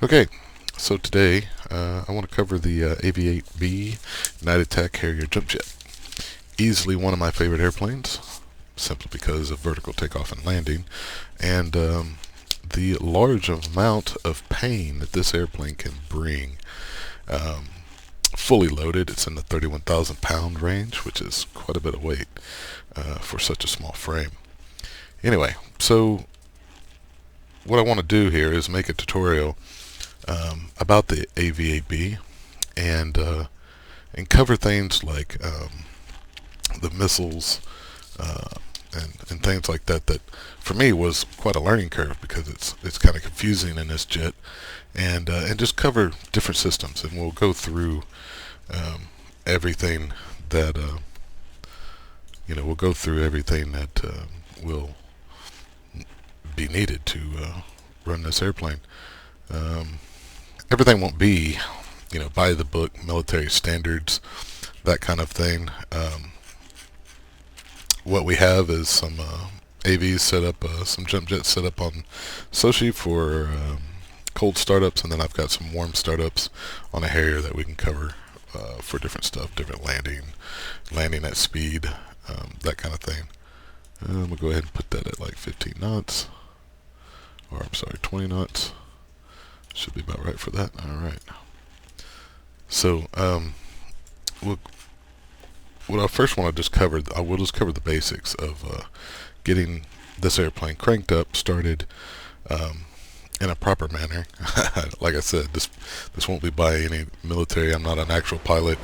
Okay, so today I want to cover the AV-8B United Tech Harrier jump jet. Easily one of my favorite airplanes, simply because of vertical takeoff and landing, and the large amount of pain that this airplane can bring. Um, Fully loaded, it's in the 31,000 pound range, which is quite a bit of weight for such a small frame. Anyway, so what I want to do here is make a tutorial about the AV-8B and cover things like the missiles and things like that. That for me was quite a learning curve because it's kind of confusing in this jet, and just cover different systems, and we'll go through everything that we'll go through everything that will be needed to run this airplane. Everything won't be, by the book, military standards, that kind of thing. What we have is some AVs set up, some jump jets set up on Sochi for cold startups, and then I've got some warm startups on a Harrier that we can cover for different stuff, different landing at speed, that kind of thing. We'll go ahead and put that at like 15 knots, or I'm sorry, 20 knots. Should be about right for that. Alright. So, what I first want to just cover, I will just cover the basics of getting this airplane cranked up, started in a proper manner. Like I said, this won't be by any military. I'm not an actual pilot,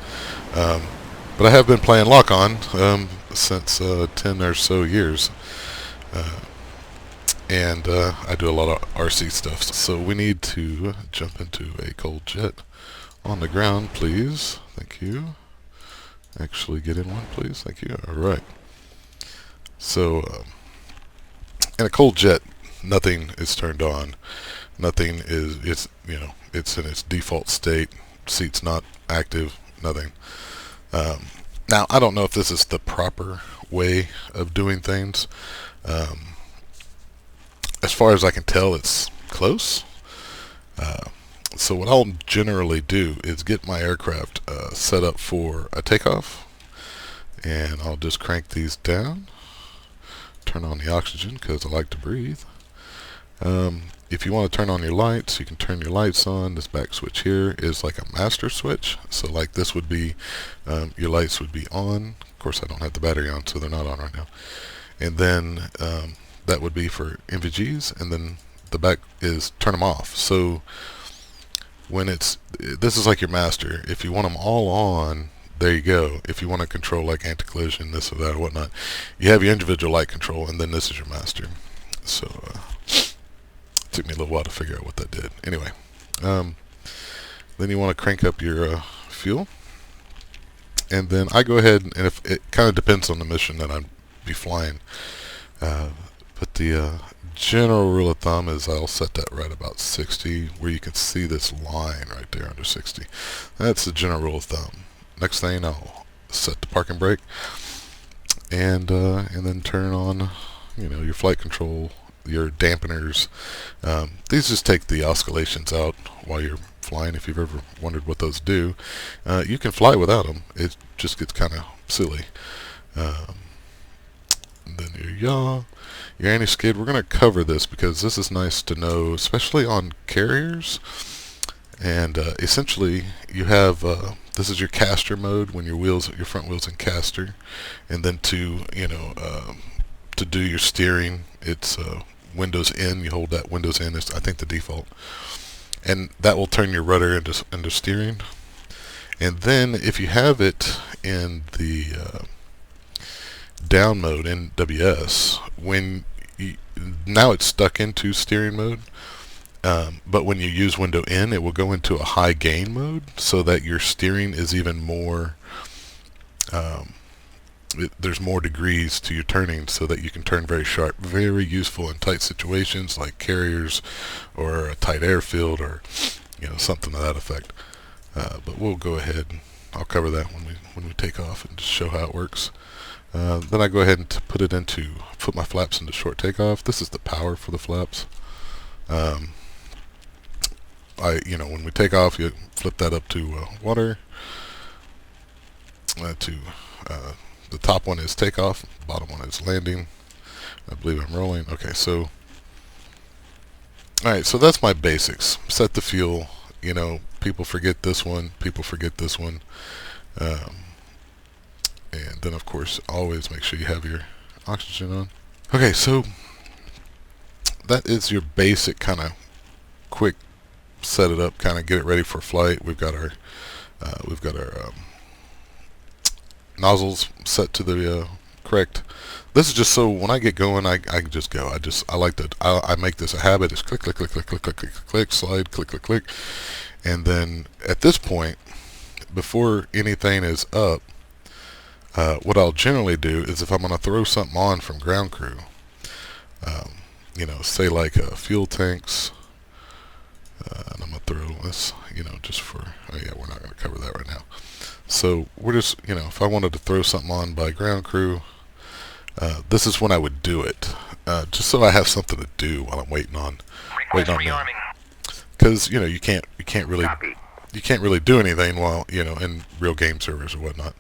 but I have been playing lock-on since 10 or so years. And I do a lot of RC stuff. So we need to jump into a cold jet on the ground, please. Thank you. Actually get in one, please. Thank you. Alright. So in a cold jet, nothing is turned on. Nothing is, it's in its default state. Seat's not active. Nothing. Now, I don't know if this is the proper way of doing things. As far as I can tell, it's close. So what I'll generally do is get my aircraft set up for a takeoff, and I'll just crank these down, turn on the oxygen because I like to breathe. If you want to turn on your lights, you can turn your lights on. This back switch here is like a master switch. So like this would be, your lights would be on. Of course I don't have the battery on, so they're not on right now. And then that would be for NVGs, and then the back is turn them off. So when this is like your master. If you want them all on, there you go. If you want to control like anti-collision, this or that or whatnot, you have your individual light control, and then this is your master. So it took me a little while to figure out what that did. Anyway, then you want to crank up your fuel, and then I go ahead, and if it kind of depends on the mission that I'd be flying, but the general rule of thumb is I'll set that right about 60, where you can see this line right there under 60. That's the general rule of thumb. Next thing, I'll set the parking brake, and then turn on, your flight control, your dampeners. These just take the oscillations out while you're flying. If you've ever wondered what those do, you can fly without them. It just gets kind of silly. Then your yaw, your anti-skid. We're going to cover this because this is nice to know, especially on carriers. And essentially, you have this is your caster mode when your front wheels in caster, and then to do your steering, it's Windows in. You hold that Windows in is I think the default, and that will turn your rudder into steering. And then if you have it in the down mode in WS, now it's stuck into steering mode, but when you use window in, it will go into a high gain mode, so that your steering is even more, there's more degrees to your turning, so that you can turn very sharp. Very useful in tight situations like carriers or a tight airfield, or something to that effect. But we'll go ahead and I'll cover that when we take off and just show how it works. Then I go ahead and put my flaps into short takeoff. This is the power for the flaps. I when we take off, you flip that up to water. The top one is takeoff, bottom one is landing. I believe I'm rolling. Okay, so alright, so that's my basics. Set the fuel. People forget this one, and then of course always make sure you have your oxygen on. Okay, so that is your basic kind of quick set it up, kind of get it ready for flight. We've got our nozzles set to the correct. This is just so when I get going, I can just go. I make this a habit. It's click, click, click, click, click, click, click, click, slide, click, click, click, and then at this point, before anything is up, what I'll generally do is if I'm going to throw something on from ground crew, say like fuel tanks, and I'm going to throw this, just for, oh yeah, we're not going to cover that right now. So we're just, if I wanted to throw something on by ground crew, this is when I would do it, just so I have something to do while I'm waiting on them. Because you can't really do anything while in real game servers or whatnot.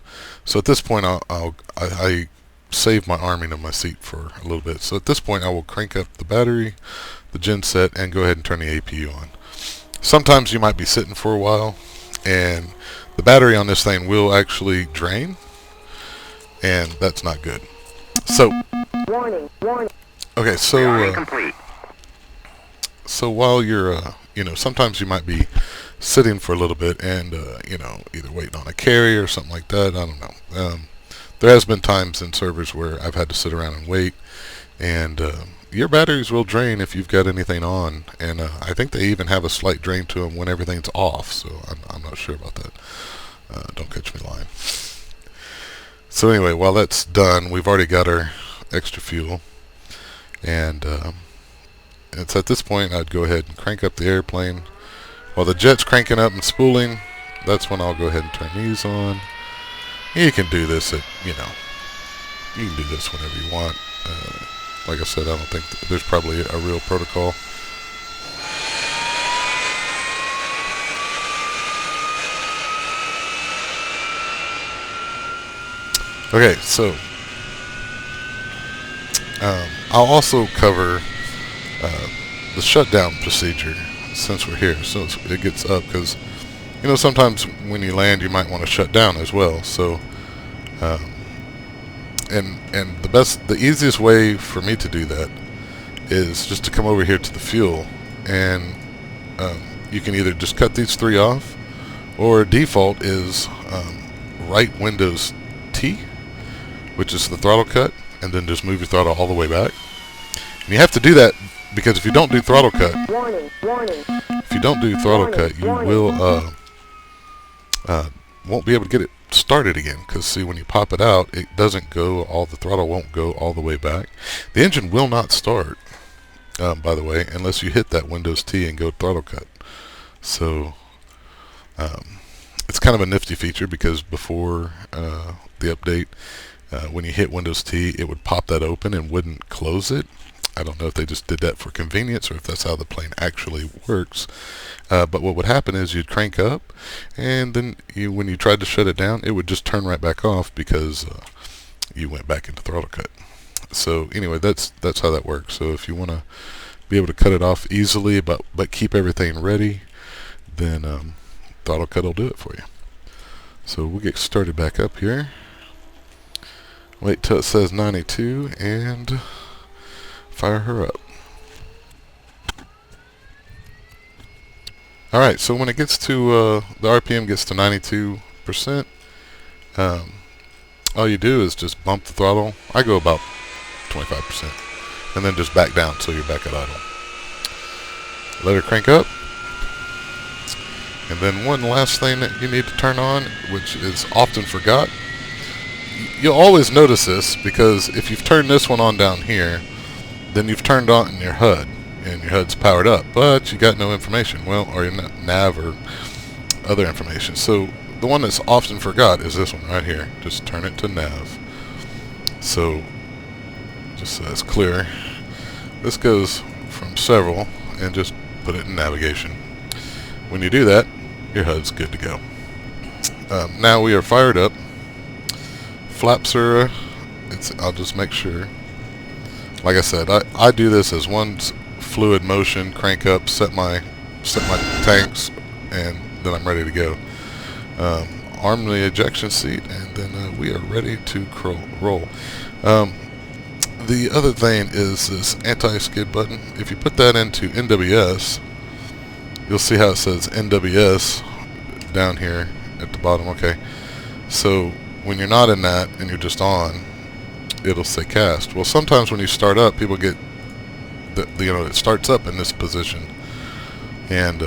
So at this point, I save my arming of my seat for a little bit. So at this point, I will crank up the battery, the gen set, and go ahead and turn the APU on. Sometimes you might be sitting for a while, and the battery on this thing will actually drain, and that's not good. So, warning. Okay, so while you're, sometimes you might be sitting for a little bit and, either waiting on a carrier or something like that. I don't know. There has been times in servers where I've had to sit around and wait, and your batteries will drain if you've got anything on, and I think they even have a slight drain to them when everything's off, so I'm not sure about that. Don't catch me lying. So anyway, while that's done, we've already got our extra fuel, and it's at this point I'd go ahead and crank up the airplane. While the jet's cranking up and spooling, that's when I'll go ahead and turn these on. You can do this at, you can do this whenever you want. Like I said, I don't think there's probably a real protocol. Okay, so I'll also cover the shutdown procedure since we're here, so it gets up, because sometimes when you land you might want to shut down as well. So and the easiest way for me to do that is just to come over here to the fuel, and you can either just cut these three off, or default is right Windows T, which is the throttle cut, and then just move your throttle all the way back. And you have to do that because if you don't do throttle cut, you will won't be able to get it started again. Because see, when you pop it out, it doesn't go the throttle won't go all the way back. The engine will not start, by the way, unless you hit that Windows T and go throttle cut. So it's kind of a nifty feature, because before the update, when you hit Windows T, it would pop that open and wouldn't close it. I don't know if they just did that for convenience or if that's how the plane actually works. But what would happen is you'd crank up, and then when you tried to shut it down, it would just turn right back off because you went back into throttle cut. So anyway, that's how that works. So if you want to be able to cut it off easily, but keep everything ready, then throttle cut will do it for you. So we'll get started back up here. Wait till it says 92 and fire her up. Alright, so when it gets to, the RPM gets to 92%, all you do is just bump the throttle. I go about 25%, and then just back down until you're back at idle. Let her crank up. And then one last thing that you need to turn on, which is often forgot. You'll always notice this, because if you've turned this one on down here, then you've turned on your HUD, and your HUD's powered up, but you got no information, or your nav or other information. So the one that's often forgot is this one right here. Just turn it to nav. So just so it's clear, this goes from several, and just put it in navigation. When you do that, your HUD's good to go. Now we are fired up. Flaps are, I'll just make sure. Like I said, I do this as one fluid motion, crank up, set my tanks, and then I'm ready to go. Arm the ejection seat, and then we are ready to roll. The other thing is this anti-skid button. If you put that into NWS, you'll see how it says NWS down here at the bottom. Okay, so when you're not in that and you're just on, it'll say cast. Well, sometimes when you start up, people get it starts up in this position, and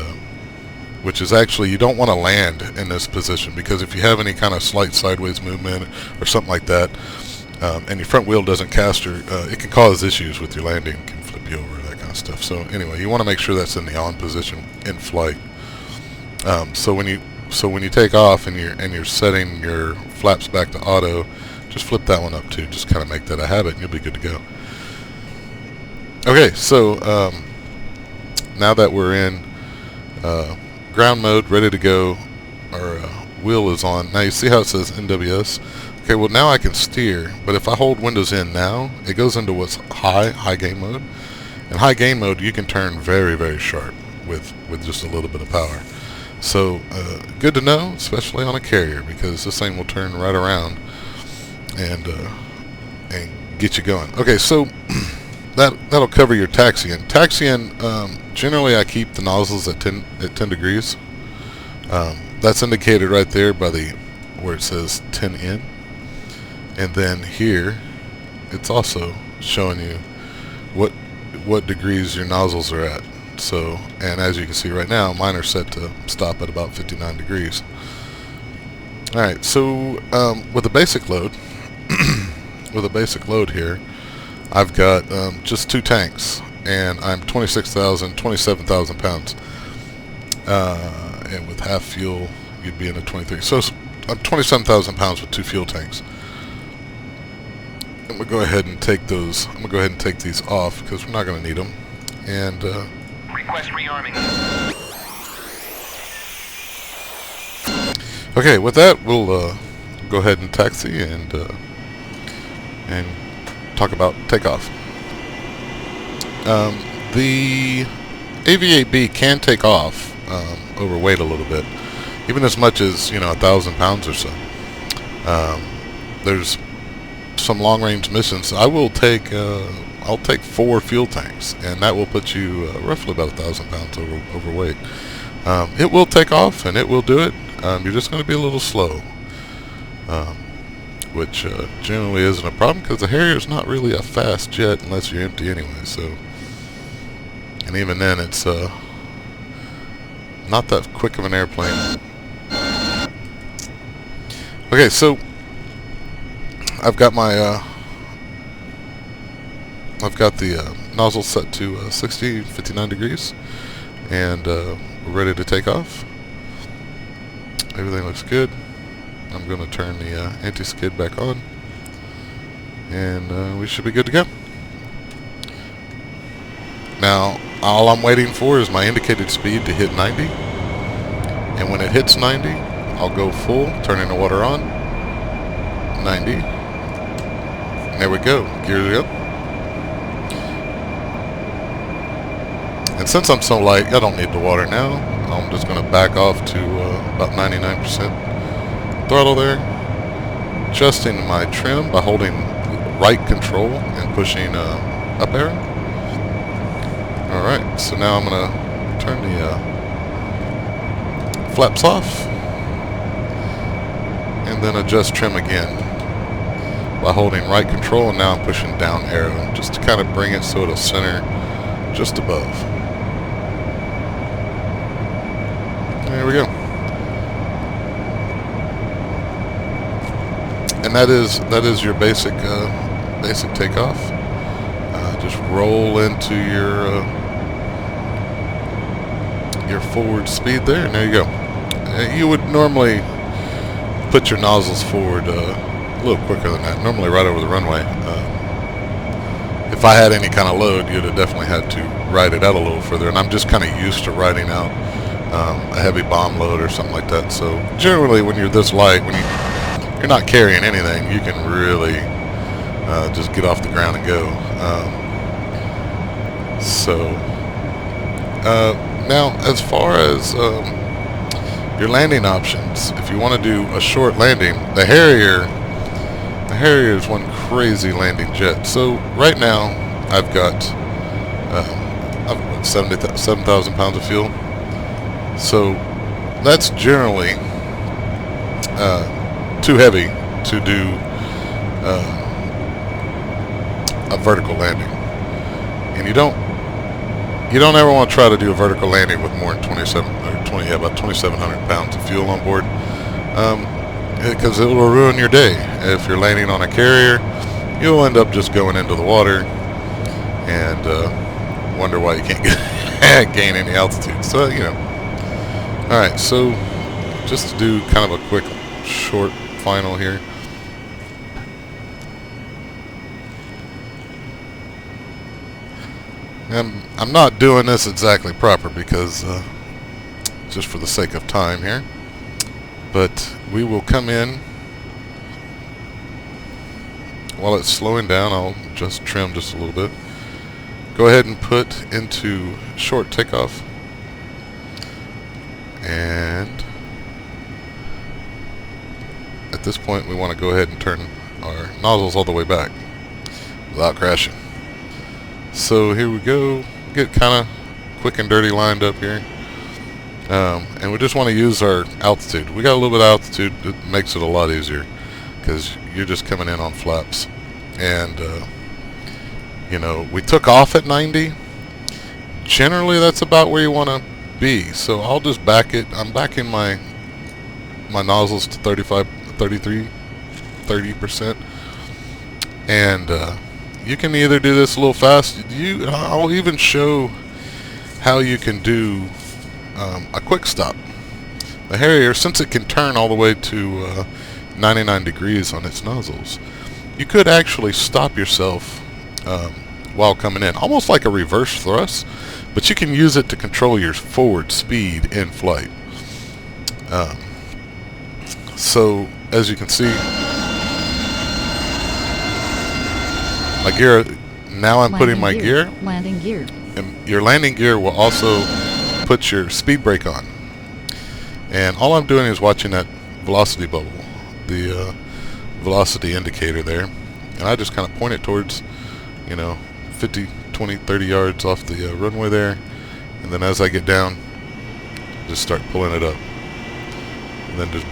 which is actually, you don't want to land in this position, because if you have any kind of slight sideways movement or something like that, and your front wheel doesn't caster, it can cause issues with your landing, it can flip you over, that kind of stuff. So anyway, you want to make sure that's in the on position in flight. So when you take off and you're setting your flaps back to auto, just flip that one up too. Just kind of make that a habit, and you'll be good to go. Okay, so now that we're in ground mode, ready to go, our wheel is on. Now you see how it says NWS? Okay, well now I can steer, but if I hold Windows in now, it goes into what's high gain mode. In high gain mode, you can turn very, very sharp with just a little bit of power. So good to know, especially on a carrier, because this thing will turn right around and get you going. Okay, so that'll cover your taxiing. Taxiing, generally I keep the nozzles at 10 degrees. That's indicated right there by where it says 10 in, and then here it's also showing you what degrees your nozzles are at. So, and as you can see right now, mine are set to stop at about 59 degrees. Alright, so with a basic load here, I've got just 2 tanks, and I'm 27,000 pounds. And with half fuel, you'd be in a 23. So I'm 27,000 pounds with 2 fuel tanks. I'm gonna go ahead and take those. I'm gonna go ahead and take these off because we're not gonna need them. And request rearming. Okay, with that, we'll go ahead and taxi and talk about takeoff. The AV-8B can take off overweight a little bit, even as much as 1,000 pounds or so. There's some long-range missions. I'll take 4 fuel tanks, and that will put you roughly about 1,000 pounds overweight. It will take off, and it will do it. You're just going to be a little slow, which generally isn't a problem, because the Harrier is not really a fast jet unless you're empty anyway. So, and even then, it's not that quick of an airplane. Okay, so I've got my the nozzle set to 59 degrees, and we're ready to take off. Everything looks good. I'm going to turn the anti-skid back on, and we should be good to go. Now, all I'm waiting for is my indicated speed to hit 90, and when it hits 90, I'll go full, turning the water on. 90. And there we go. Gears up. And since I'm so light, I don't need the water now. I'm just going to back off to about 99% throttle there. Adjusting my trim by holding right control and pushing up arrow. Alright, so now I'm going to turn the flaps off, and then adjust trim again by holding right control, and now I'm pushing down arrow just to kind of bring it so it'll center just above. There we go. And that is your basic takeoff. Just roll into your forward speed there, and there you go. You would normally put your nozzles forward a little quicker than that, normally right over the runway. If I had any kind of load, you'd have definitely had to ride it out a little further, and I'm just kind of used to riding out a heavy bomb load or something like that. So generally, when you're this light, when you're not carrying anything, you can really just get off the ground and go. Now, as far as your landing options, if you want to do a short landing, the Harrier is one crazy landing jet. So right now, I've got 7,000 pounds of fuel. So that's generally too heavy to do a vertical landing, and you don't ever want to try to do a vertical landing with more than 2,700 pounds of fuel on board, because it will ruin your day. If you're landing on a carrier, you'll end up just going into the water and wonder why you can't gain any altitude. So all right, so just to do kind of a quick short final here. I'm not doing this exactly proper because just for the sake of time here, but we will come in while it's slowing down. I'll just trim just a little bit. Go ahead and put into short takeoff, and at this point we want to go ahead and turn our nozzles all the way back without crashing. So here we go, get kind of quick and dirty lined up here, and we just want to use our altitude. We got a little bit of altitude. It makes it a lot easier because you're just coming in on flaps, and we took off at 90. Generally that's about where you want to be, so I'll just back it. I'm backing my nozzles to 30%, and you can either do this a little fast. I'll even show how you can do a quick stop. The Harrier, since it can turn all the way to 99 degrees on its nozzles, you could actually stop yourself while coming in, almost like a reverse thrust, but you can use it to control your forward speed in flight. So as you can see, my gear, now I'm putting my gear, landing gear, and your landing gear will also put your speed brake on. And all I'm doing is watching that velocity bubble, the velocity indicator there, and I just kind of point it towards 50, 20, 30 yards off the runway there, and then as I get down, just start pulling it up, and then just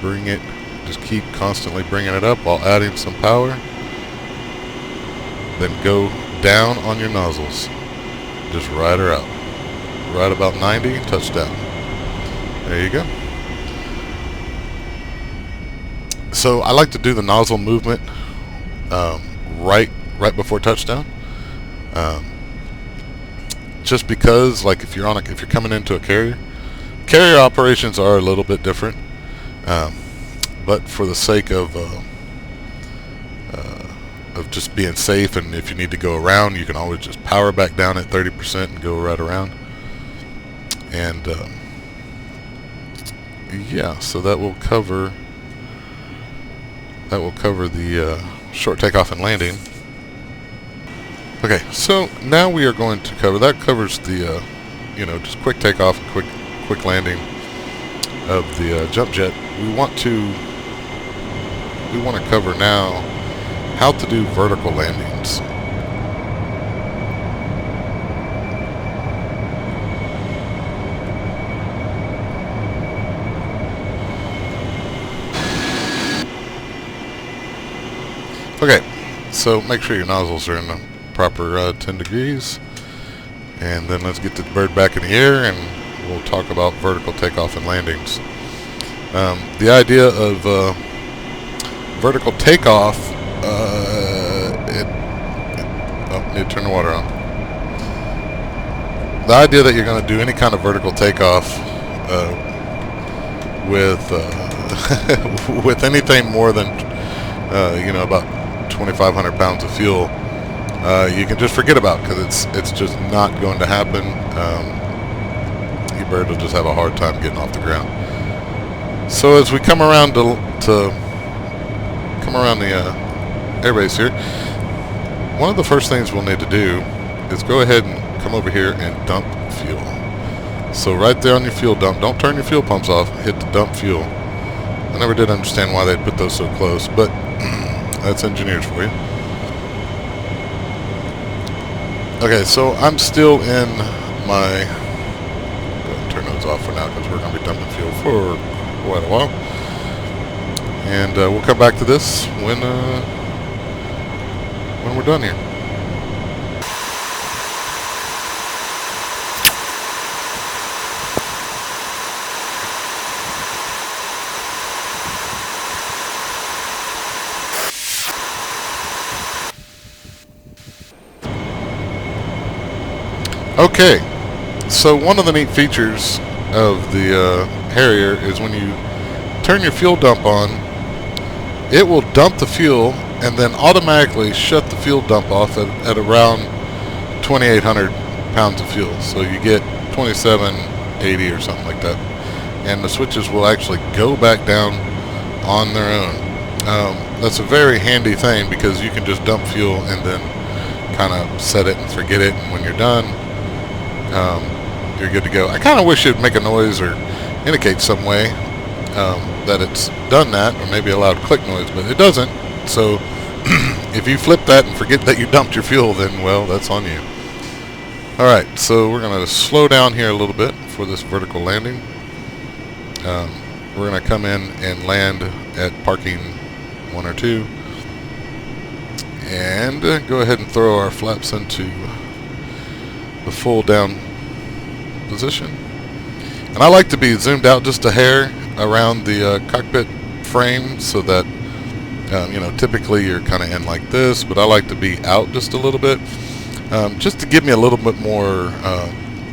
keep constantly bringing it up while adding some power. Then go down on your nozzles. Just ride her out. Right about 90, touchdown. There you go. So I like to do the nozzle movement right before touchdown. Just because, like, if you're coming into a carrier operations are a little bit different. But for the sake of just being safe, and if you need to go around, you can always just power back down at 30% and go right around. And yeah, so that will cover the short takeoff and landing. Okay, so now we are going to cover, that covers the just quick takeoff and quick landing of the jump jet. We want to cover now how to do vertical landings. Okay, so make sure your nozzles are in the proper 10 degrees, and then let's get the bird back in the air and we'll talk about vertical takeoff and landings. The idea of vertical takeoff, need to turn the water on. The idea that you're going to do any kind of vertical takeoff with with anything more than about 2,500 pounds of fuel, you can just forget about, because it's just not going to happen. You bird will just have a hard time getting off the ground. So as we come around to come around the airbase here, one of the first things we'll need to do is go ahead and come over here and dump fuel. So right there on your fuel dump, don't turn your fuel pumps off, hit the dump fuel. I never did understand why they'd put those so close, but that's engineers for you. Okay, so I'm still in my... Go ahead and turn those off for now because we're going to be dumping fuel for quite a while. And we'll come back to this when we're done here. Okay, so one of the neat features of the Harrier is when you turn your fuel dump on, it will dump the fuel and then automatically shut the fuel dump off at around 2,800 pounds of fuel. So you get 2,780 or something like that. And the switches will actually go back down on their own. That's a very handy thing because you can just dump fuel and then kind of set it and forget it, and when you're done, you're good to go. I kind of wish it'd make a noise or indicate some way that it's done that, or maybe a loud click noise, but it doesn't. So if you flip that and forget that you dumped your fuel, then, well, that's on you. Alright, so we're going to slow down here a little bit for this vertical landing. We're going to come in and land at parking 1 or 2. And go ahead and throw our flaps into the full down position. And I like to be zoomed out just a hair around the cockpit frame so that you know, typically you're kind of in like this, but I like to be out just a little bit, just to give me a little bit more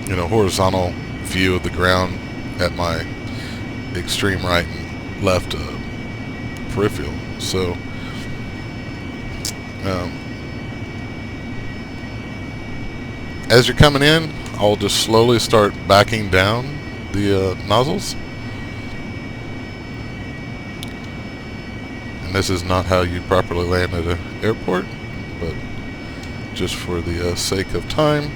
you know, horizontal view of the ground at my extreme right and left peripheral. So as you're coming in, I'll just slowly start backing down the nozzles. And this is not how you properly land at an airport, but just for the sake of time.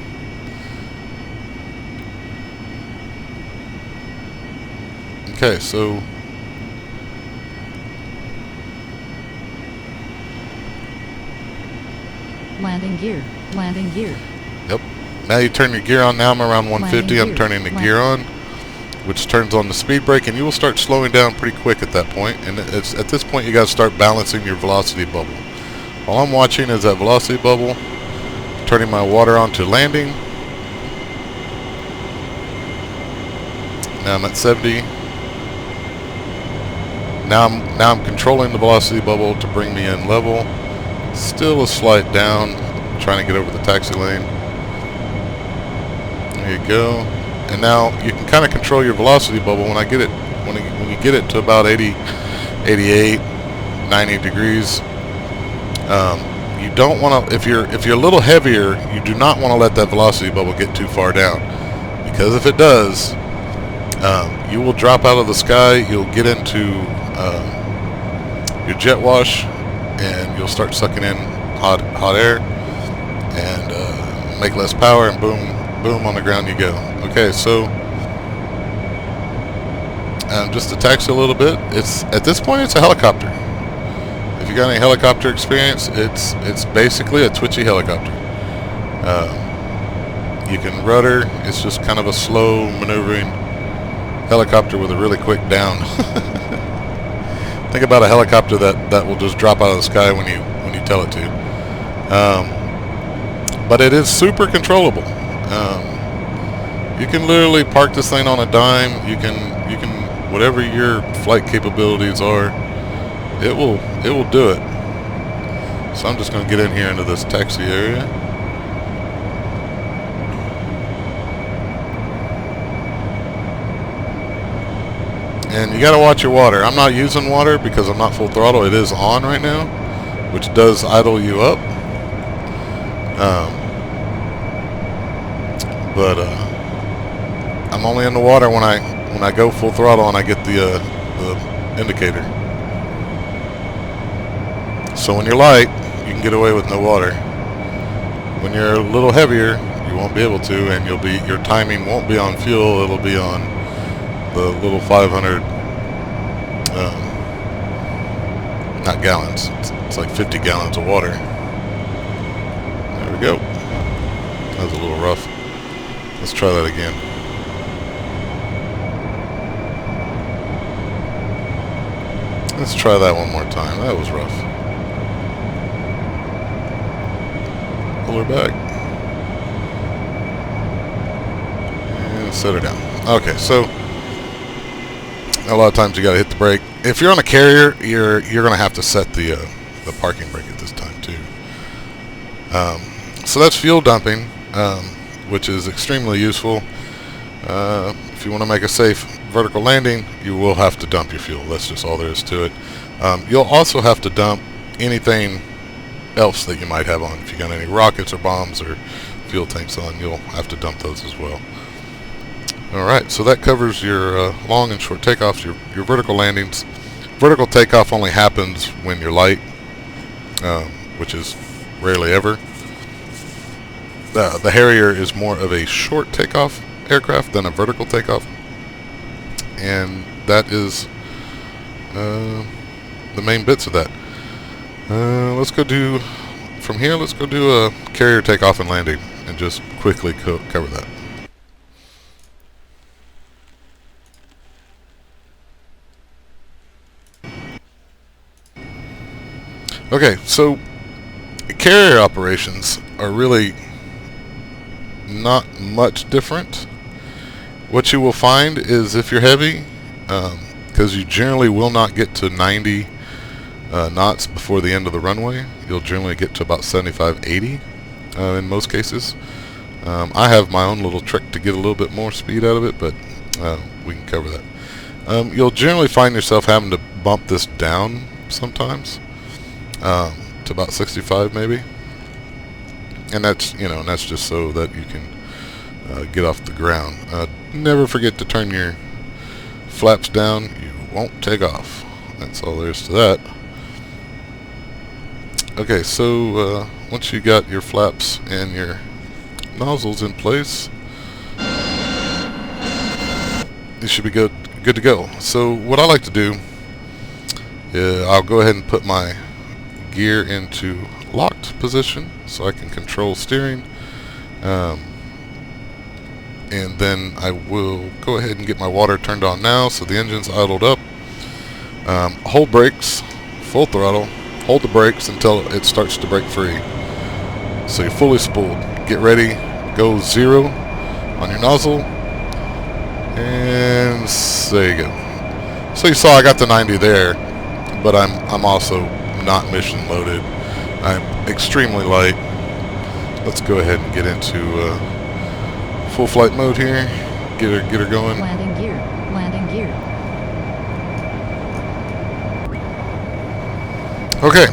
Okay, so landing gear, landing gear. Yep. Now you turn your gear on. Now I'm around 150. I'm turning the gear on, which turns on the speed brake, and you will start slowing down pretty quick at that point. And it's at this point you got to start balancing your velocity bubble. All I'm watching is that velocity bubble. Turning my water on to landing. Now I'm at 70. Now I'm controlling the velocity bubble to bring me in level. Still a slight down. Trying to get over the taxi lane. There you go. And now you can kind of control your velocity bubble when you get it to about 80, 88, 90 degrees. You don't want to, if you're a little heavier, you do not want to let that velocity bubble get too far down, because if it does, you will drop out of the sky. You'll get into your jet wash, and you'll start sucking in hot air, and make less power, and boom, on the ground you go. Okay, so just to taxi a little bit, at this point it's a helicopter. If you got any helicopter experience, it's basically a twitchy helicopter. You can rudder. It's just kind of a slow maneuvering helicopter with a really quick down. Think about a helicopter that will just drop out of the sky when you tell it to. But it is super controllable. You can literally park this thing on a dime. You can whatever your flight capabilities are, it will do it. So I'm just going to get in here into this taxi area. And you got to watch your water. I'm not using water because I'm not full throttle. It is on right now, which does idle you up. I'm only in the water when I go full throttle and I get the indicator. So when you're light, you can get away with no water. When you're a little heavier, you won't be able to, and your timing won't be on fuel. It'll be on the little 500, not gallons. It's like 50 gallons of water. There we go. That was a little rough. Let's try that again. Let's try that one more time. That was rough. Pull her back. And set her down. Okay, so a lot of times you gotta hit the brake. If you're on a carrier, you're gonna have to set the parking brake at this time too. So that's fuel dumping, which is extremely useful. If you want to make a safe vertical landing, you will have to dump your fuel. That's just all there is to it. You'll also have to dump anything else that you might have on. If you got any rockets or bombs or fuel tanks on, you'll have to dump those as well. Alright, so that covers your long and short takeoffs, your vertical landings. Vertical takeoff only happens when you're light, which is rarely ever. The Harrier is more of a short takeoff aircraft than a vertical takeoff, and that is the main bits of that. Let's go do a carrier takeoff and landing and just quickly cover that. Okay, so carrier operations are really not much different. What you will find is if you're heavy, because you generally will not get to 90 knots before the end of the runway, you'll generally get to about 75, 80 in most cases. I have my own little trick to get a little bit more speed out of it, but we can cover that. You'll generally find yourself having to bump this down sometimes to about 65 maybe. And that's just so that you can get off the ground. Never forget to turn your flaps down. You won't take off. That's all there is to that. Okay, so once you got your flaps and your nozzles in place, you should be good to go. So what I like to do is I'll go ahead and put my gear into locked position so I can control steering, and then I will go ahead and get my water turned on now so the engine's idled up. Hold brakes, full throttle, hold the brakes until it starts to break free, so you're fully spooled. Get ready, go 0 on your nozzle, and there you go. So you saw I got the 90 there, but I'm also not mission loaded. I'm extremely light. Let's go ahead and get into full flight mode here. Get her going. Landing gear. Landing gear. Okay.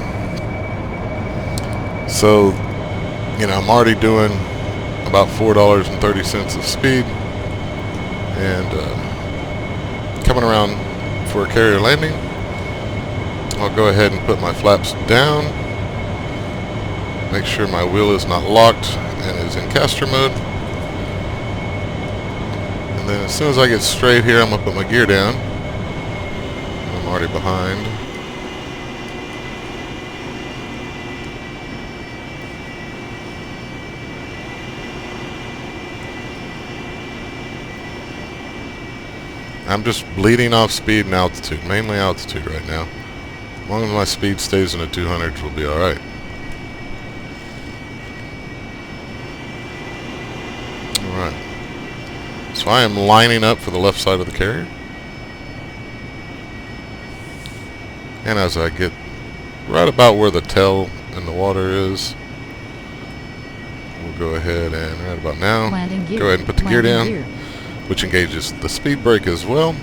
So, I'm already doing about $4.30 of speed, and coming around for a carrier landing. I'll go ahead and put my flaps down. Make sure my wheel is not locked and is in caster mode. And then as soon as I get straight here, I'm going to put my gear down. I'm already behind. I'm just bleeding off speed and altitude, mainly altitude right now. As long as my speed stays in the 200s, we'll be alright. Alright. So I am lining up for the left side of the carrier. And as I get right about where the tail in the water is, we'll go ahead and right about now, go ahead and put the gear down, which engages the speed brake as well.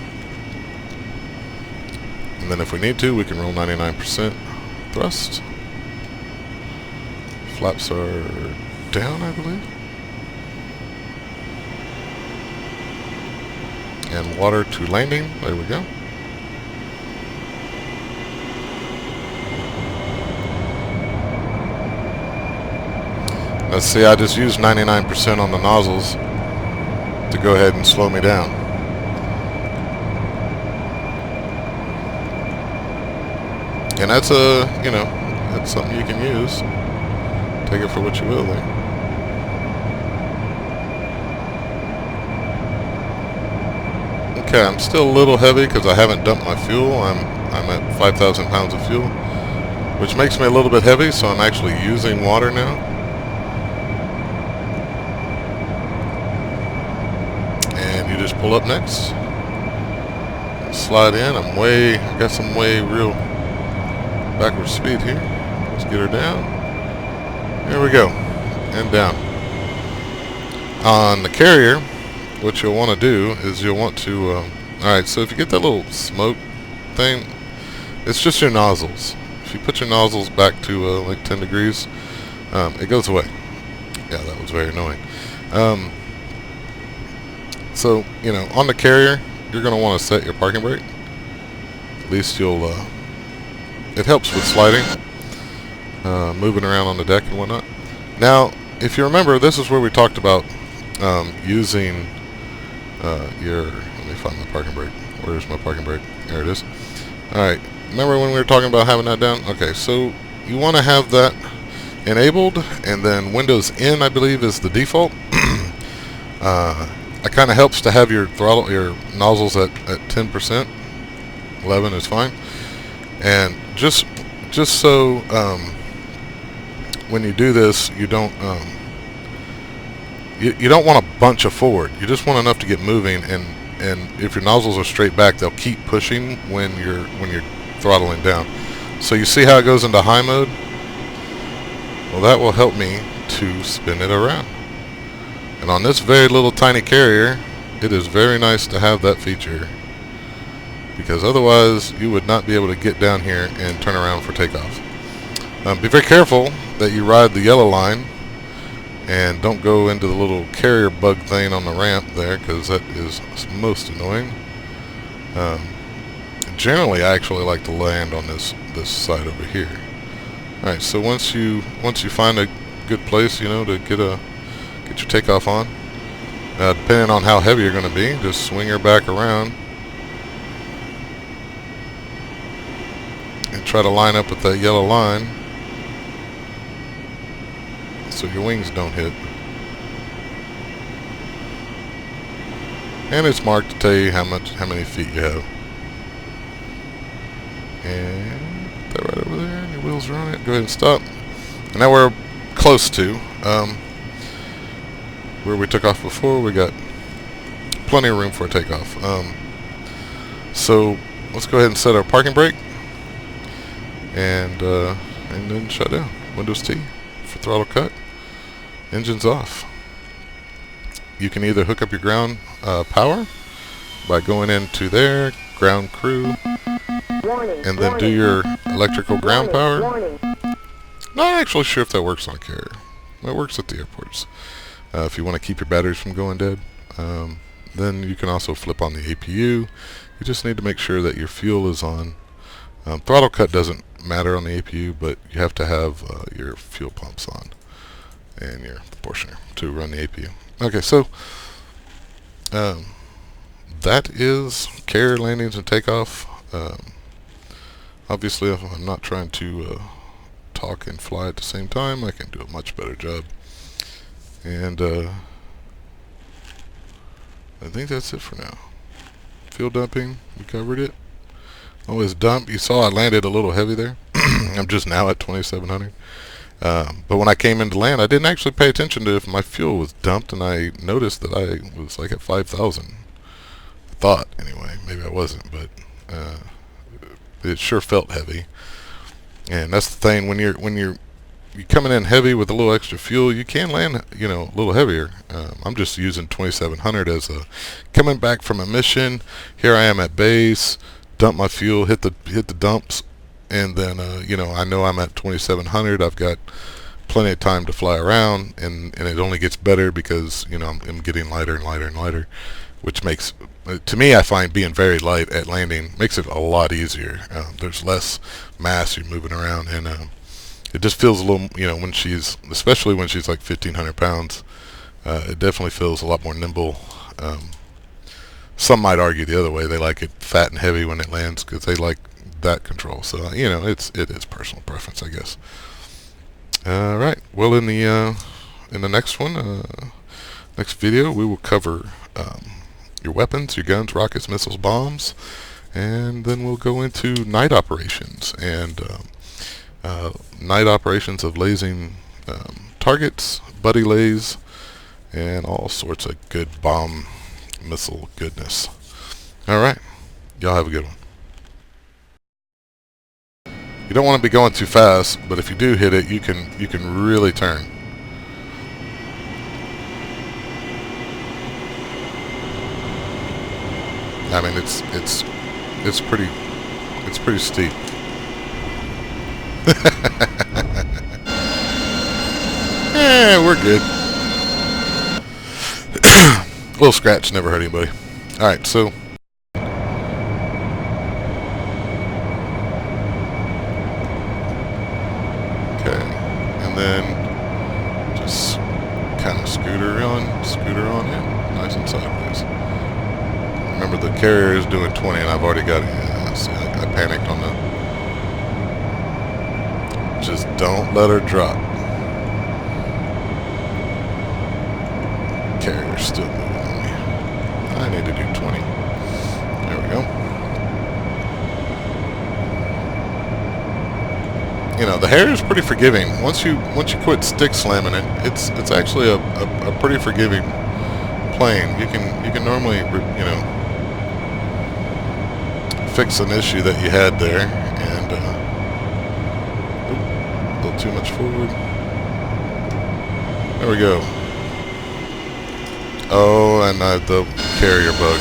And then if we need to, we can roll 99% thrust. Flaps are down, I believe. and water to landing. There we go. Let's see, I just used 99% on the nozzles to go ahead and slow me down. And that's that's something you can use. Take it for what you will there. Okay, I'm still a little heavy because I haven't dumped my fuel. I'm at 5,000 pounds of fuel, which makes me a little bit heavy, so I'm actually using water now. And you just pull up next. Slide in. I got some real backward speed here. Let's get her down. There we go. And down. On the Carrier, what you'll want to do is you'll want to alright, so if you get that little smoke thing, it's just your nozzles. If you put your nozzles back to like 10 degrees, it goes away. Yeah, that was very annoying. So, on the Carrier, you're going to want to set your parking brake. At least you'll it helps with sliding, moving around on the deck and whatnot. Now, if you remember, this is where we talked about using let me find my parking brake. Where's my parking brake? There it is. Alright, remember when we were talking about having that down? Okay, so you want to have that enabled, and then Windows N, I believe, is the default. It kind of helps to have your throttle, your nozzles at 10%. 11 is fine. And just so when you do this, you don't you don't want a bunch of forward. You just want enough to get moving, and if your nozzles are straight back, they'll keep pushing when you're throttling down. So you see how it goes into high mode? Well, that will help me to spin it around. And on this very little tiny Carrier, it is very nice to have that feature, because otherwise you would not be able to get down here and turn around for takeoff. Be very careful that you ride the yellow line and don't go into the little Carrier bug thing on the ramp there, because that is most annoying. Generally, I actually like to land on this side over here. All right, so once you find a good place, to get your takeoff on, depending on how heavy you're going to be, just swing her back around and try to line up with that yellow line so your wings don't hit. And it's marked to tell you how many feet you have. And put that right over there, and your wheels are on it. Go ahead and stop. And now we're close to where we took off before. We got plenty of room for a takeoff. So let's go ahead and set our parking brake, and then shut down. Windows T for throttle cut. Engine's off. You can either hook up your ground power by going into there, ground crew, and then do your electrical ground power. Not actually sure if that works on a Carrier. It works at the airports. If you want to keep your batteries from going dead, then you can also flip on the APU. You just need to make sure that your fuel is on. Throttle cut doesn't matter on the APU, but you have to have your fuel pumps on and your proportioner to run the APU. Okay, so that is Carrier landings and takeoff. Obviously, if I'm not trying to talk and fly at the same time, I can do a much better job. And I think that's it for now. Fuel dumping, we covered it. Always dump. You saw I landed a little heavy there. I'm just now at 2,700. But when I came into land, I didn't actually pay attention to if my fuel was dumped, and I noticed that I was like at 5,000. I thought, anyway. Maybe I wasn't, but it sure felt heavy. And that's the thing, when you're coming in heavy with a little extra fuel, you can land, a little heavier. I'm just using 2,700 as a coming back from a mission. Here I am at base, dump my fuel, hit the dumps, and then I know I'm at 2,700. I've got plenty of time to fly around, and it only gets better because I'm getting lighter and lighter and lighter, which makes to me, I find being very light at landing makes it a lot easier. There's less mass you're moving around, and it just feels a little, when she's, especially when she's like 1,500 pounds, it definitely feels a lot more nimble. Some might argue the other way. They like it fat and heavy when it lands because they like that control. So it is personal preference, I guess. All right. Well, in the next one, next video, we will cover your weapons, your guns, rockets, missiles, bombs, and then we'll go into night operations and night operations of lasing targets, buddy lays, and all sorts of good bomb missile goodness. All right, y'all have a good one. You don't want to be going too fast, but if you do hit it, you can really turn. I mean, it's pretty steep. We're good. A little scratch never hurt anybody. All right, so okay, and then just kind of scooter on in, nice and sideways. Remember, the carrier is doing 20, and I've already got it. Yeah, see, I panicked on that. Just don't let her drop. Carrier's still moving on me. I need to do 20. There we go. The Harrier is pretty forgiving. Once you quit stick slamming it, it's actually a pretty forgiving plane. You can normally fix an issue that you had there, and a little too much forward. There we go. Oh, and the carrier bug.